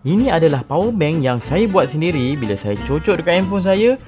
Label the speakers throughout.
Speaker 1: Ini adalah power bank yang saya buat sendiri. Bila saya cocok dekat handphone saya,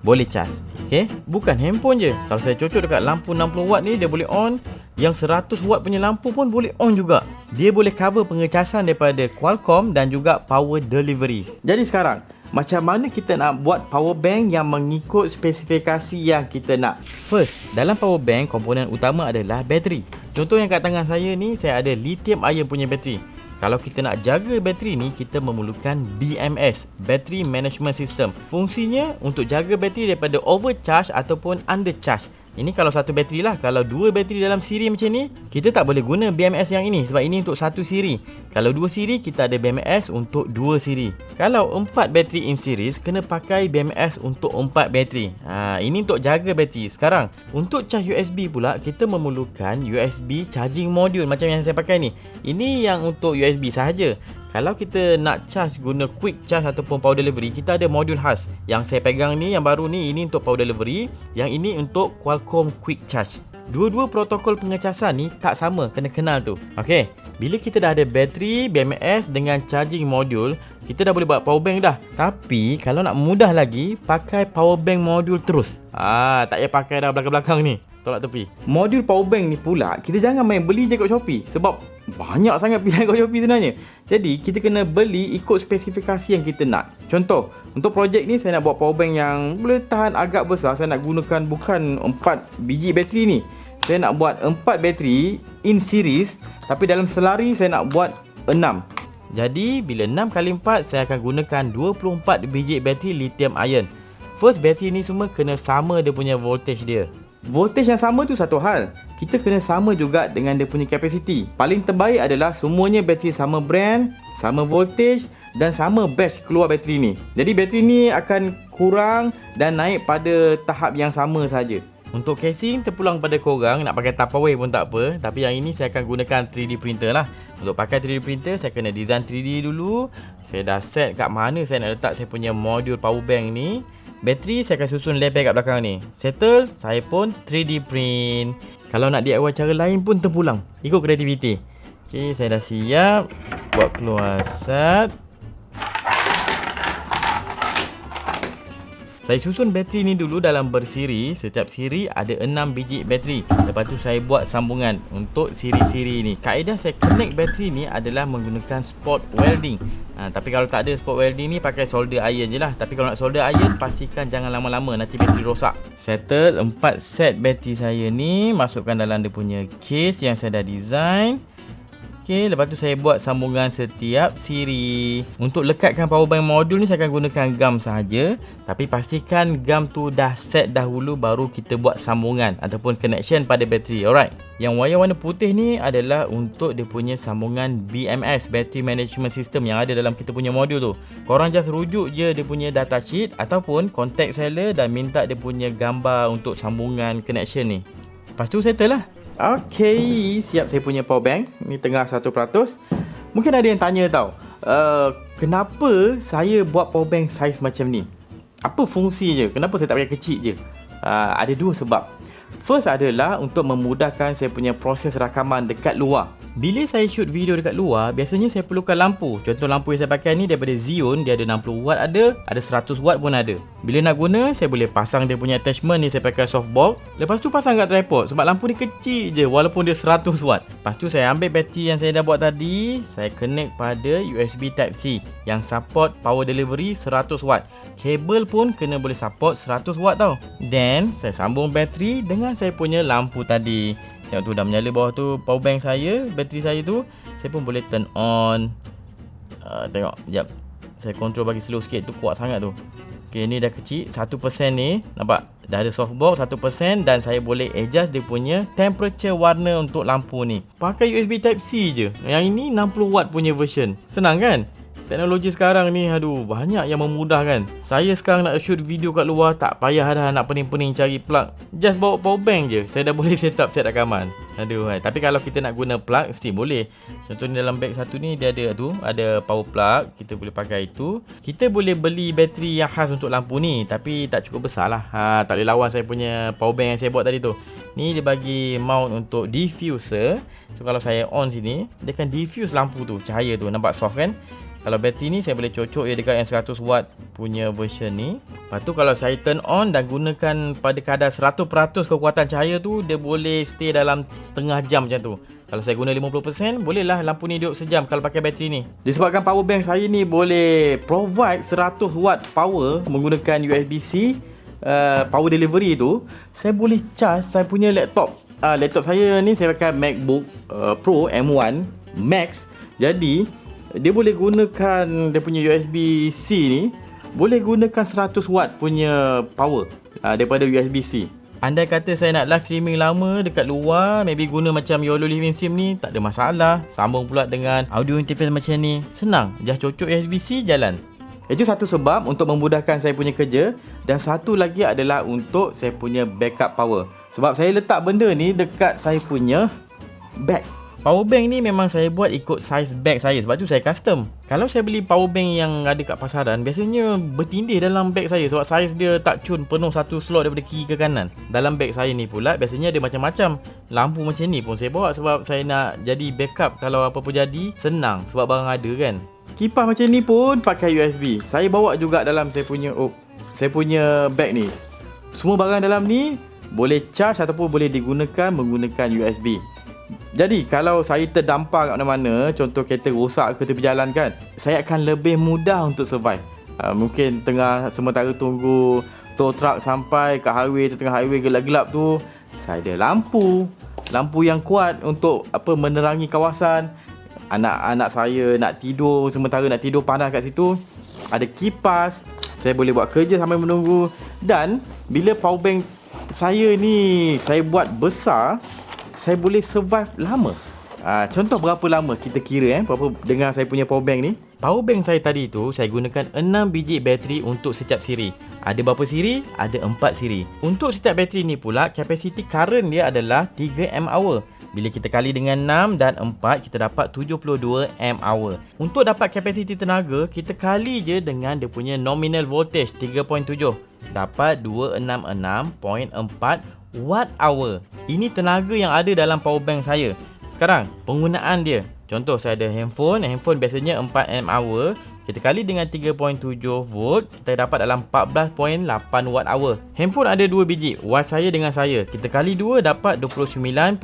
Speaker 1: boleh cas. Okay? Bukan handphone je. Kalau saya cocok dekat lampu 60 watt ni, dia boleh on. Yang 100 watt punya lampu pun boleh on juga. Dia boleh cover pengecasan daripada Qualcomm dan juga power delivery. Jadi sekarang, macam mana kita nak buat power bank yang mengikut spesifikasi yang kita nak? First, dalam power bank, komponen utama adalah bateri. Contoh yang kat tangan saya ni, saya ada lithium ion punya bateri. Kalau kita nak jaga bateri ni, kita memerlukan BMS, Battery Management System. Fungsinya untuk jaga bateri daripada overcharge ataupun undercharge. Ini kalau satu bateri lah. Kalau dua bateri dalam siri macam ni, kita tak boleh guna BMS yang ini sebab ini untuk satu siri. Kalau dua siri, kita ada BMS untuk dua siri. Kalau empat bateri in series, kena pakai BMS untuk empat bateri. Ini untuk jaga bateri. Sekarang, untuk charge USB pula, kita memerlukan USB charging module macam yang saya pakai ni. Ini yang untuk USB sahaja. Kalau kita nak charge guna quick charge ataupun power delivery, kita ada modul khas. Yang saya pegang ni, yang baru ni, ini untuk power delivery. Yang ini untuk Qualcomm quick charge. Dua-dua protokol pengecasan ni tak sama, kena kenal tu. Okey, bila kita dah ada bateri, BMS dengan charging module, kita dah boleh buat power bank dah. Tapi kalau nak mudah lagi, pakai power bank module terus. Tak payah pakai dah belakang-belakang ni. Tolak tepi. Modul power bank ni pula, kita jangan main beli je kat Shopee. Sebab banyak sangat pilihan kat Shopee sebenarnya. Jadi, kita kena beli ikut spesifikasi yang kita nak. Contoh, untuk projek ni saya nak buat power bank yang boleh tahan agak besar. Saya nak gunakan bukan 4 biji bateri ni. Saya nak buat 4 bateri in series. Tapi dalam selari saya nak buat 6. Jadi, bila 6 kali 4, saya akan gunakan 24 biji bateri lithium ion. First, bateri ni semua kena sama dia punya voltage dia. Voltage yang sama tu satu hal. Kita kena sama juga dengan dia punya capacity. Paling terbaik adalah semuanya bateri sama brand, sama voltage dan sama batch keluar bateri ni. Jadi bateri ni akan kurang dan naik pada tahap yang sama saja. Untuk casing terpulang pada korang, nak pakai Tupperware pun tak apa. Tapi yang ini saya akan gunakan 3D printer lah. Untuk pakai 3D printer, saya kena design 3D dulu. Saya dah set kat mana saya nak letak saya punya modul power bank ni. Bateri saya akan susun label kat belakang ni. Settle, saya pun 3D print. Kalau nak DIY cara lain pun terpulang. Ikut kreativiti. Okay, saya dah siap. Buat keluar asap. Saya susun bateri ni dulu dalam bersiri. Setiap siri ada 6 biji bateri. Lepas tu saya buat sambungan untuk siri-siri ni. Kaedah saya connect bateri ni adalah menggunakan spot welding. Tapi kalau tak ada spot welding ni, pakai solder iron je lah. Tapi kalau nak solder iron, pastikan jangan lama-lama, nanti bateri rosak. Settle 4 set bateri saya ni. Masukkan dalam dia punya case yang saya dah design. Okey, lepas tu saya buat sambungan setiap siri. Untuk lekatkan power bank modul ni saya akan gunakan gam sahaja. Tapi pastikan gam tu dah set dahulu baru kita buat sambungan ataupun connection pada bateri. Alright. Yang wayar warna putih ni adalah untuk dia punya sambungan BMS, Battery Management System, yang ada dalam kita punya modul tu. Korang just rujuk je dia punya data sheet ataupun contact seller dan minta dia punya gambar untuk sambungan connection ni. Lepas tu settle lah. Okay, siap saya punya power bank. Ni tengah 100%. Mungkin ada yang tanya tau, kenapa saya buat power bank saiz macam ni? Apa fungsi je? Kenapa saya tak pakai kecil je? Ada dua sebab. First adalah untuk memudahkan saya punya proses rakaman dekat luar. Bila saya shoot video dekat luar, biasanya saya perlukan lampu. Contoh lampu yang saya pakai ni daripada Xeon, dia ada 60 watt ada 100 watt pun ada. Bila nak guna, saya boleh pasang dia punya attachment ni, saya pakai softbox. Lepas tu pasang kat tripod sebab lampu ni kecil je walaupun dia 100 watt. Lepas tu saya ambil bateri yang saya dah buat tadi, saya connect pada USB Type-C yang support power delivery 100 watt. Kabel pun kena boleh support 100 watt tau. Then, saya sambung bateri dengan saya punya lampu tadi. Tengok tu dah menyala bawah tu power bank saya, bateri saya tu. Saya pun boleh turn on. Tengok, sekejap. Saya control bagi slow sikit, tu kuat sangat tu. Okay, ni dah kecil, 1% ni. Nampak? Dah ada softbox 1% dan saya boleh adjust dia punya temperature warna untuk lampu ni. Pakai USB Type-C je. Yang ini 60 watt punya version. Senang kan? Teknologi sekarang ni, aduh, banyak yang memudahkan. Saya sekarang nak shoot video kat luar, tak payah dah nak pening-pening cari plug. Just bawa power bank je, saya dah boleh set rakaman. Aduh, tapi kalau kita nak guna plug, still boleh. Contoh ni dalam bag satu ni, dia ada tu, ada power plug. Kita boleh pakai itu. Kita boleh beli bateri yang khas untuk lampu ni, tapi tak cukup besar lah. Tak boleh lawan saya punya power bank yang saya buat tadi tu. Ni dia bagi mount untuk diffuser. So kalau saya on sini, dia akan diffuse lampu tu, cahaya tu. Nampak soft kan? Kalau bateri ni saya boleh cocok dia dekat yang 100 watt punya version ni. Lepas tu kalau saya turn on dan gunakan pada kadar 100% kekuatan cahaya tu, dia boleh stay dalam setengah jam macam tu. Kalau saya guna 50%, bolehlah lampu ni duduk sejam kalau pakai bateri ni. Disebabkan power bank saya ni boleh provide 100 watt power menggunakan USB-C power delivery tu, saya boleh charge saya punya laptop. Laptop saya ni saya pakai MacBook Pro M1 Max. Jadi dia boleh gunakan dia punya USB-C ni, boleh gunakan 100 watt punya power daripada USB-C. Andai kata saya nak live streaming lama dekat luar, maybe guna macam YOLO Living Sim ni, tak ada masalah. Sambung pula dengan audio interface macam ni, senang, just cocok USB-C jalan. Itu satu sebab untuk memudahkan saya punya kerja, dan satu lagi adalah untuk saya punya backup power. Sebab saya letak benda ni dekat saya punya bag. Power bank ni memang saya buat ikut size bag saya, sebab tu saya custom. Kalau saya beli power bank yang ada kat pasaran, biasanya bertindih dalam bag saya sebab saiz dia tak cun penuh satu slot daripada kiri ke kanan. Dalam bag saya ni pula biasanya ada macam-macam. Lampu macam ni pun saya bawa sebab saya nak jadi backup kalau apa-apa jadi, senang sebab barang ada kan. Kipas macam ni pun pakai USB. Saya bawa juga dalam saya punya bag ni. Semua barang dalam ni boleh charge ataupun boleh digunakan menggunakan USB. Jadi kalau saya terdampar kat mana-mana, contoh kereta rosak ke tepi jalan kan, saya akan lebih mudah untuk survive. Mungkin sementara tunggu tow truck sampai kat highway, tengah highway gelap-gelap tu, saya ada lampu yang kuat untuk menerangi kawasan. Anak-anak saya nak tidur, sementara nak tidur panas kat situ, ada kipas, saya boleh buat kerja sambil menunggu. Dan bila power bank saya ni saya buat besar, saya boleh survive lama. Contoh berapa lama kita kira berapa dengan saya punya power bank ni. Power bank saya tadi tu saya gunakan 6 biji bateri untuk setiap siri. Ada berapa siri? Ada 4 siri. Untuk setiap bateri ni pula, capacity current dia adalah 3 mAh. Bila kita kali dengan 6 dan 4, kita dapat 72 mAh. Untuk dapat kapasiti tenaga, kita kali je dengan dia punya nominal voltage 3.7. Dapat 266.4 watt hour. Ini tenaga yang ada dalam power bank saya. Sekarang penggunaan dia. Contoh saya ada handphone biasanya 4 mAh. Kita kali dengan 3.7 volt, kita dapat dalam 14.8 watt hour. Handphone ada 2 biji, wife saya dengan saya. Kita kali 2 dapat 29.6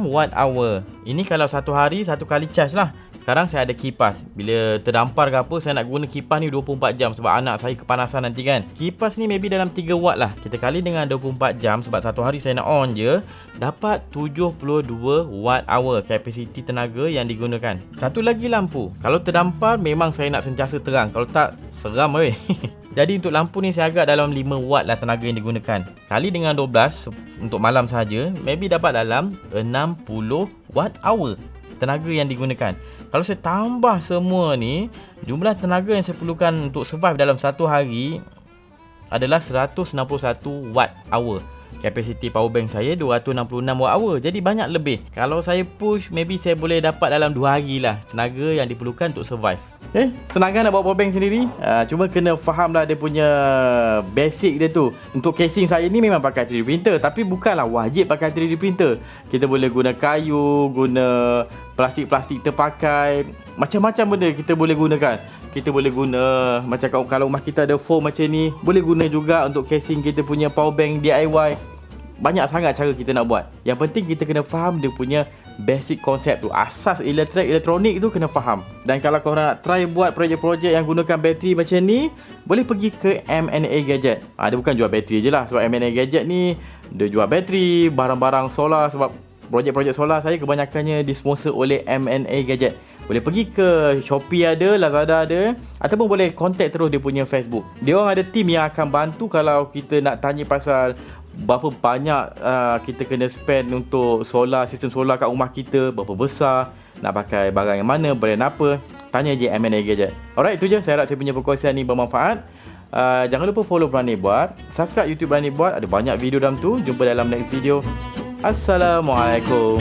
Speaker 1: watt hour. Ini kalau satu hari satu kali charge lah. Sekarang saya ada kipas. Bila terdampar ke apa, saya nak guna kipas ni 24 jam sebab anak saya kepanasan nanti kan. Kipas ni maybe dalam 3 watt lah. Kita kali dengan 24 jam sebab satu hari saya nak on je, dapat 72 watt hour kapasiti tenaga yang digunakan. Satu lagi lampu. Kalau terdampar memang saya nak sentiasa terang. Kalau tak, seram weh. Jadi untuk lampu ni saya agak dalam 5 watt lah tenaga yang digunakan. Kali dengan 12 untuk malam saja, maybe dapat dalam 60 watt hour tenaga yang digunakan. Kalau saya tambah semua ni, jumlah tenaga yang saya perlukan untuk survive dalam satu hari adalah 161 watt hour. Kapasiti power bank saya 266 watt hour. Jadi banyak lebih. Kalau saya push, maybe saya boleh dapat dalam 2 hari lah tenaga yang diperlukan untuk survive. Senang kan nak bawa power bank sendiri? Cuma kena faham lah dia punya basic dia tu. Untuk casing saya ni memang pakai 3D printer, tapi bukanlah wajib pakai 3D printer. Kita boleh guna kayu, guna plastik-plastik terpakai, macam-macam benda kita boleh gunakan. Kita boleh guna macam kalau rumah kita ada foam macam ni, boleh guna juga untuk casing kita punya power bank DIY. Banyak sangat cara kita nak buat. Yang penting kita kena faham dia punya basic konsep tu. Asas elektronik tu kena faham. Dan kalau korang nak try buat projek-projek yang gunakan bateri macam ni, boleh pergi ke M&A Gadget. Dia bukan jual bateri je lah. Sebab M&A Gadget ni dia jual bateri, barang-barang solar. Sebab projek-projek solar saya kebanyakannya disponsor oleh M&A Gadget. Boleh pergi ke Shopee ada, Lazada ada, ataupun boleh contact terus dia punya Facebook. Dia orang ada team yang akan bantu kalau kita nak tanya pasal berapa banyak kita kena spend untuk solar, sistem solar kat rumah kita, berapa besar, nak pakai barang yang mana, brand apa. Tanya je M&A Gadget. Alright, itu je. Saya harap saya punya perkongsian ni bermanfaat. Jangan lupa follow Berani Buat, subscribe YouTube Berani Buat. Ada banyak video dalam tu. Jumpa dalam next video. Assalamualaikum.